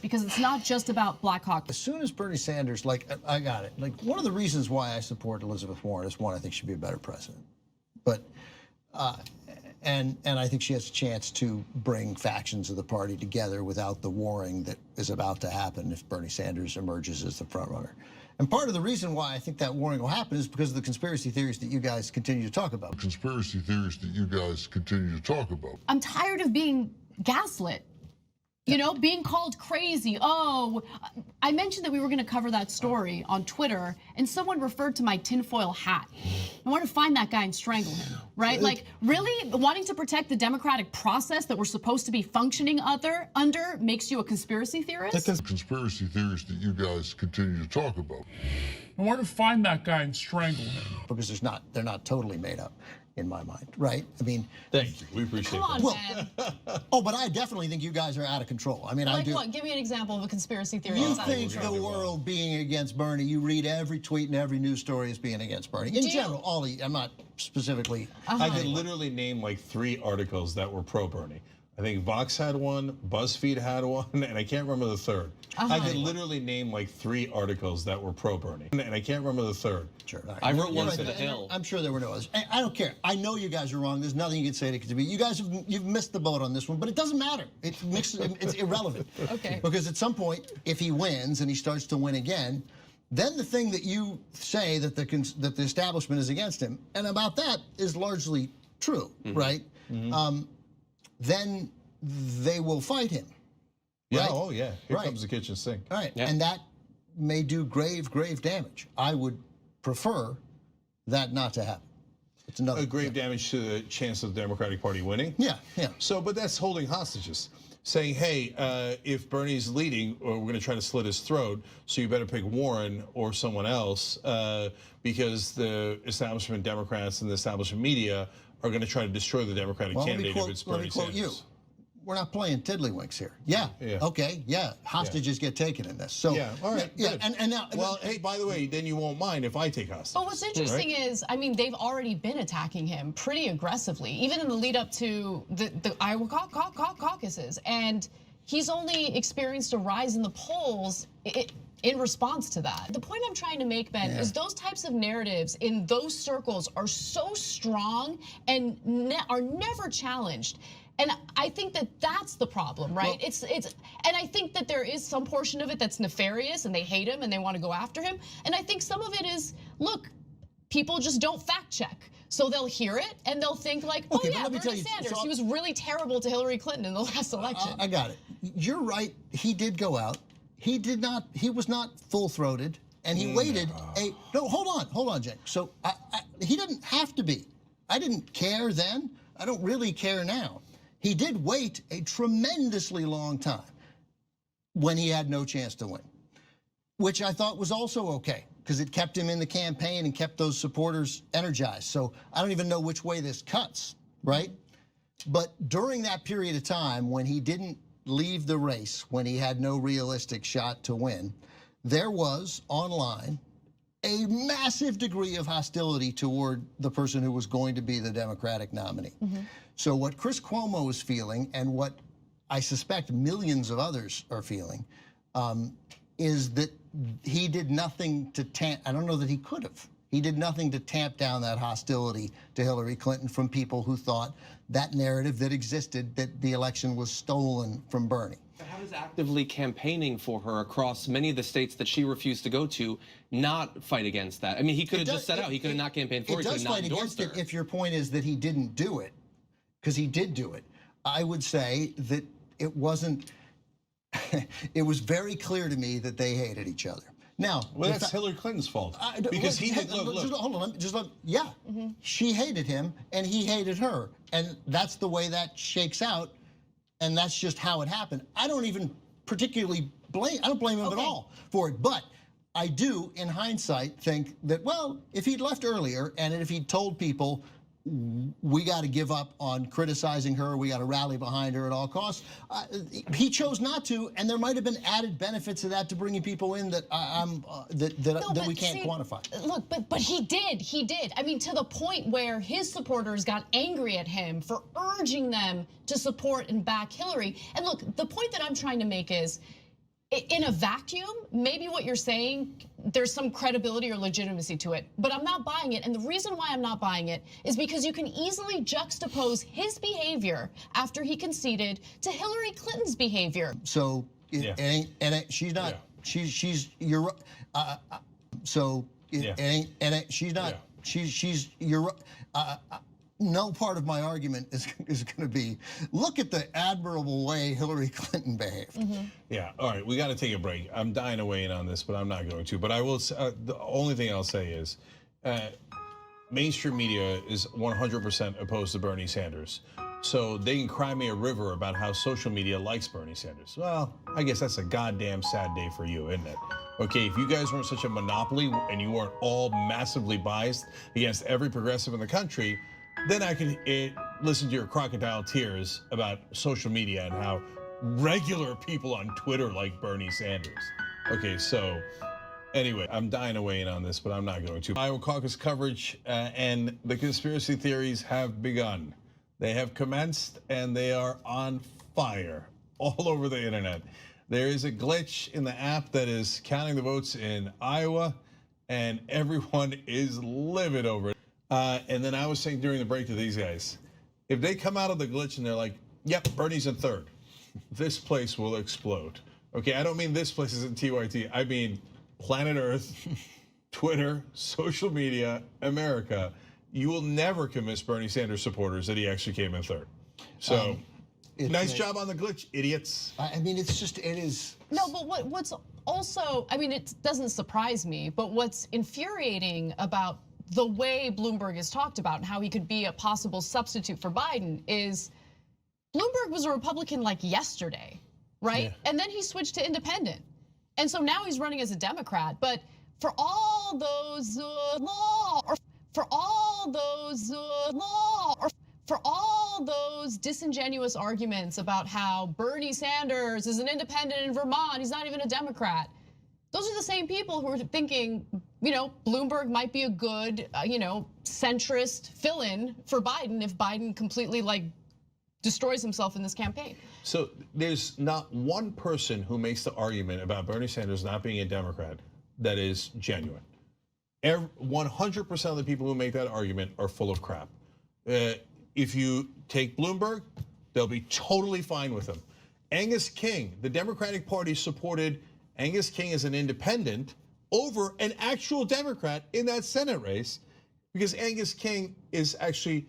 because it's not just about Black Hawk. As soon as Bernie Sanders, I got it. One of the reasons why I support Elizabeth Warren is, one, I think she'd be a better president. But, and I think she has a chance to bring factions of the party together without the warring that is about to happen if Bernie Sanders emerges as the front runner. And part of the reason why I think that warring will happen is because of the conspiracy theories that you guys continue to talk about. I'm tired of being gaslit. You know, being called crazy. Oh, I mentioned that we were going to cover that story on Twitter, and someone referred to my tinfoil hat. I want to find that guy and strangle him, right? Like, really wanting to protect the democratic process that we're supposed to be functioning under makes you a conspiracy theorist? The conspiracy theories that you guys continue to talk about. I want to find that guy and strangle him. Because they're not totally made up in my mind, right? I mean, thank you. We appreciate that. Come on, man. Oh, but I definitely think you guys are out of control. I mean, like I do. What? Give me an example of a conspiracy theory. You think the world being against Bernie? You read every tweet and every news story as being against Bernie. In general, I'm not specifically. I could literally name like 3 articles that were pro-Bernie. I think Vox had one, BuzzFeed had one, and I can't remember the third. I could literally name like 3 articles that were pro-Bernie, and I can't remember the third. Sure. I wrote one for the Hill. I'm sure there were no others. I don't care. I know you guys are wrong. There's nothing you can say to be. You guys you've missed the boat on this one, but it doesn't matter. It's irrelevant. Okay. Because at some point, if he wins and he starts to win again, then the thing that you say that the establishment is against him, and about that is largely true, right? Then they will fight him. Yeah, right? oh yeah, here comes the kitchen sink. All right, Yeah. and that may do grave damage. I would prefer that not to happen. It's another grave damage to the chance of the Democratic Party winning. Yeah. So, but that's holding hostages, saying, hey, if Bernie's leading, or we're going to try to slit his throat, so you better pick Warren or someone else, because the establishment Democrats and the establishment media are going to try to destroy the Democratic candidate if it's Bernie Sanders. You. We're not playing tiddlywinks here. Yeah. Okay. Yeah. Hostages get taken in this. So yeah. All right. Yeah. Good. And now. Well, hey, by the way, then you won't mind if I take hostages. But what's interesting is, I mean, they've already been attacking him pretty aggressively, even in the lead up to the Iowa caucuses, and he's only experienced a rise in the polls in response to that. The point I'm trying to make, Ben, is those types of narratives in those circles are so strong and are never challenged. And I think that that's the problem, right? Well, and I think that there is some portion of it that's nefarious and they hate him and they want to go after him. And I think some of it is, look, people just don't fact check. So they'll hear it and they'll think like, oh yeah, Bernie Sanders, he was really terrible to Hillary Clinton in the last election. I got it. You're right, he did go out. He was not full-throated, and he waited no, hold on, Jake. So he didn't have to be. I didn't care then, I don't really care now. He did wait a tremendously long time when he had no chance to win, which I thought was also okay, because it kept him in the campaign and kept those supporters energized. So I don't even know which way this cuts, right? But during that period of time when he didn't leave the race, when he had no realistic shot to win, there was online a massive degree of hostility toward the person who was going to be the Democratic nominee. So what Chris Cuomo is feeling, and what I suspect millions of others are feeling, is that he did nothing to I don't know that he could have. He did nothing to tamp down that hostility to Hillary Clinton from people who thought that narrative that existed, that the election was stolen from Bernie. How does actively campaigning for her across many of the states that she refused to go to not fight against that? I mean, he could have just set out. He could have not campaigned for her. It does fight against it if your point is that he didn't do it, because he did do it. I would say that it wasn't, it was very clear to me that they hated each other. Now, well, that's Hillary Clinton's fault, because he did, look. Hold on, she hated him and he hated her, and that's the way that shakes out, and that's just how it happened. I don't even particularly blame, I don't blame him at all for it, but I do, in hindsight, think that, well, if he'd left earlier and if he'd told people, we got to give up on criticizing her, we got to rally behind her at all costs. He chose not to, and there might have been added benefits of that to bringing people in that that we can't quantify. Look, but he did. I mean, to the point where his supporters got angry at him for urging them to support and back Hillary. And look, the point that I'm trying to make is, in a vacuum, maybe what you're saying, there's some credibility or legitimacy to it, but I'm not buying it. And the reason why I'm not buying it is because you can easily juxtapose his behavior after he conceded to Hillary Clinton's behavior. So it ain't, she's not, she's, you're, so it ain't, she's not, you're, no part of my argument is going to be, look at the admirable way Hillary Clinton behaved. Yeah, all right, we got to take a break. I'm dying to weigh in on this, but I'm not going to. But I will, the only thing I'll say is, mainstream media is 100% opposed to Bernie Sanders. So they can cry me a river about how social media likes Bernie Sanders. Well, I guess that's a goddamn sad day for you, isn't it? Okay, if you guys weren't such a monopoly and you weren't all massively biased against every progressive in the country, then I could listen to your crocodile tears about social media and how regular people on Twitter like Bernie Sanders. Okay, so anyway, I'm dying to weigh in on this, but I'm not going to. Iowa caucus coverage and the conspiracy theories have begun. They have commenced and they are on fire all over the internet. There is a glitch in the app that is counting the votes in Iowa, and everyone is livid over it. And then I was saying during the break to these guys, if they come out of the glitch and they're like, yep, Bernie's in third, this place will explode. Okay, I don't mean this place is in TYT. I mean planet Earth, Twitter, social media, America. You will never convince Bernie Sanders supporters that he actually came in third. So nice job on the glitch, idiots. I mean, it's just, it is. No, but what's also, I mean, it doesn't surprise me, but what's infuriating about the way Bloomberg is talked about and how he could be a possible substitute for Biden is Bloomberg was a Republican like yesterday, right? Yeah. And then he switched to independent. And so now he's running as a Democrat. But for all those for all those disingenuous arguments about how Bernie Sanders is an independent in Vermont, he's not even a Democrat. Those are the same people who are thinking, Bloomberg might be a good, centrist fill-in for Biden if Biden completely destroys himself in this campaign. So there's not one person who makes the argument about Bernie Sanders not being a Democrat that is genuine. 100% of the people who make that argument are full of crap. If you take Bloomberg, they'll be totally fine with him. Angus King, the Democratic Party supported Angus King as an independent over an actual Democrat in that Senate race because Angus King is actually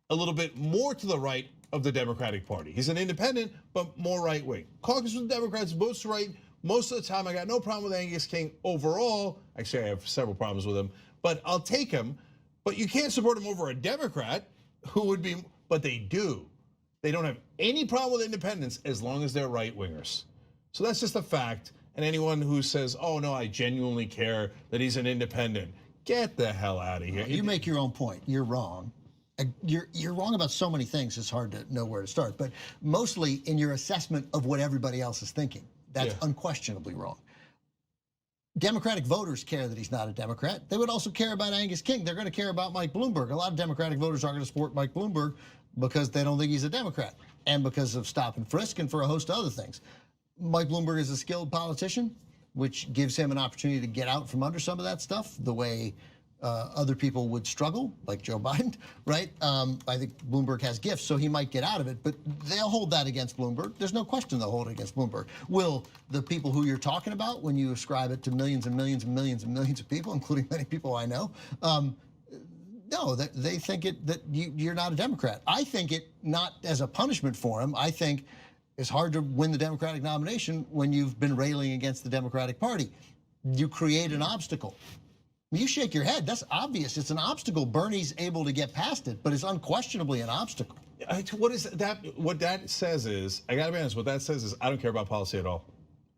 a little bit more to the right of the Democratic Party. He's an independent, but more right wing. Caucus with the Democrats, votes right most of the time. I got no problem with Angus King overall. Actually, I have several problems with him, but I'll take him. But you can't support him over a Democrat who would be, but they do. They don't have any problem with independents as long as they're right wingers. So that's just a fact. And anyone who says, oh no, I genuinely care that he's an independent, get the hell out of here. You make your own point, you're wrong. You're wrong about so many things, it's hard to know where to start. But mostly in your assessment of what everybody else is thinking. That's unquestionably wrong. Democratic voters care that he's not a Democrat. They would also care about Angus King. They're going to care about Mike Bloomberg. A lot of Democratic voters aren't going to support Mike Bloomberg because they don't think he's a Democrat and because of stop and frisk and for a host of other things. Mike Bloomberg is a skilled politician, which gives him an opportunity to get out from under some of that stuff the way other people would struggle, like Joe Biden, right? I think Bloomberg has gifts, so he might get out of it, but they'll hold that against Bloomberg. There's no question they'll hold it against Bloomberg. Will the people who you're talking about, when you ascribe it to millions and millions and millions and millions of people, including many people I know, no, they think that you're not a Democrat. I think it not as a punishment for him. I think it's hard to win the Democratic nomination when you've been railing against the Democratic Party. You create an obstacle. You shake your head, that's obvious. It's an obstacle. Bernie's able to get past it, but it's unquestionably an obstacle. What is that? What that says is, I gotta be honest, what that says is I don't care about policy at all.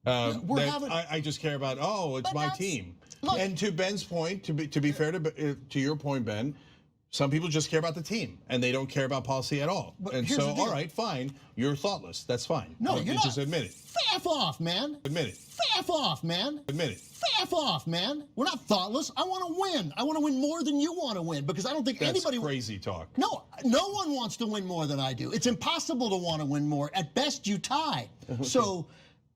I just care about, it's my team. Look, and to Ben's point, to be fair to your point, Ben, some people just care about the team and they don't care about policy at all. And so, all right, fine, you're thoughtless. That's fine. No, you're not. Just admit it. Faff off, man. Admit it. Faff off, man. Admit it. Faff off, man. We're not thoughtless. I want to win. I want to win more than you want to win because I don't think anybody. That's crazy talk. No one wants to win more than I do. It's impossible to want to win more. At best, you tie. So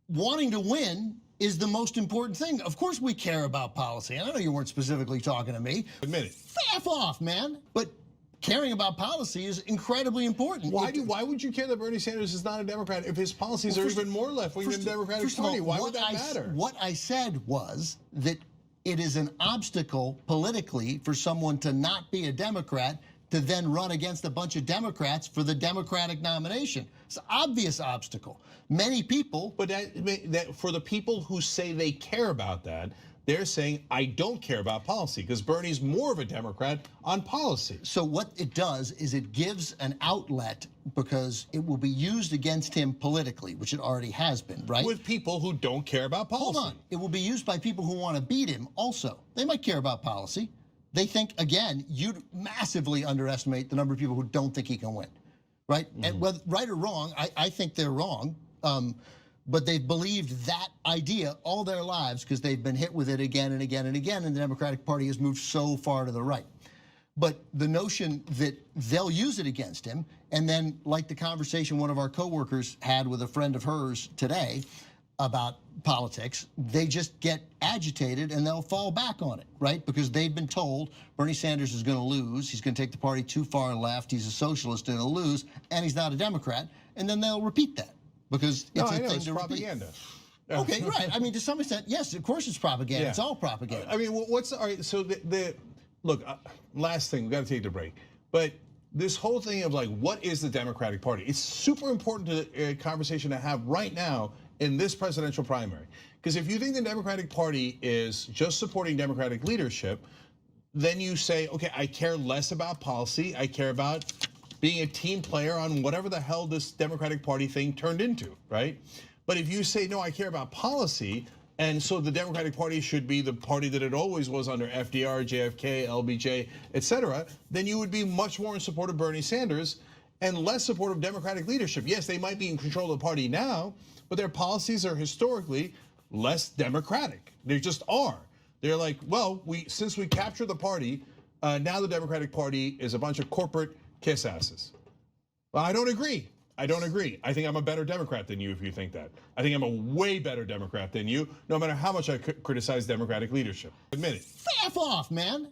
wanting to win is the most important thing. Of course we care about policy. I know you weren't specifically talking to me. Admit it. F off, man. But caring about policy is incredibly important. Why would you care that Bernie Sanders is not a Democrat if his policies are even more left-wing than the Democratic Party? Why would that matter? What I said was that it is an obstacle politically for someone to not be a Democrat to then run against a bunch of Democrats for the Democratic nomination. It's an obvious obstacle. Many people. But that for the people who say they care about that, they're saying, I don't care about policy because Bernie's more of a Democrat on policy. So what it does is it gives an outlet because it will be used against him politically, which it already has been, right? With people who don't care about policy. Hold on. It will be used by people who want to beat him also. They might care about policy. They think, again, you'd massively underestimate the number of people who don't think he can win, right? And whether right or wrong, I think they're wrong. But they've believed that idea all their lives because they've been hit with it again and again and again, and the Democratic Party has moved so far to the right. But the notion that they'll use it against him, and then like the conversation one of our coworkers had with a friend of hers today about politics, they just get agitated and they'll fall back on it, right? Because they've been told Bernie Sanders is going to lose, he's going to take the party too far left, he's a socialist and he'll lose, and he's not a Democrat, and then they'll repeat that. Because it's a thing to propaganda. Repeat. Okay, right. I mean, to some extent, yes, of course it's propaganda. Yeah. It's all propaganda. I mean, all right, so look, last thing, we got to take the break. But this whole thing of like, what is the Democratic Party? It's super important to a conversation to have right now in this presidential primary. Because if you think the Democratic Party is just supporting Democratic leadership, then you say, okay, I care less about policy, I care about being a team player on whatever the hell this Democratic Party thing turned into, right? But if you say, no, I care about policy, and so the Democratic Party should be the party that it always was under FDR, JFK, LBJ, et cetera, then you would be much more in support of Bernie Sanders and less support of Democratic leadership. Yes, they might be in control of the party now, but their policies are historically less Democratic. They just are. They're like, well, since we captured the party, now the Democratic Party is a bunch of corporate kiss asses. Well, I don't agree. I don't agree. I think I'm a better Democrat than you if you think that. I think I'm a way better Democrat than you, no matter how much I criticize Democratic leadership. Admit it. F off, man.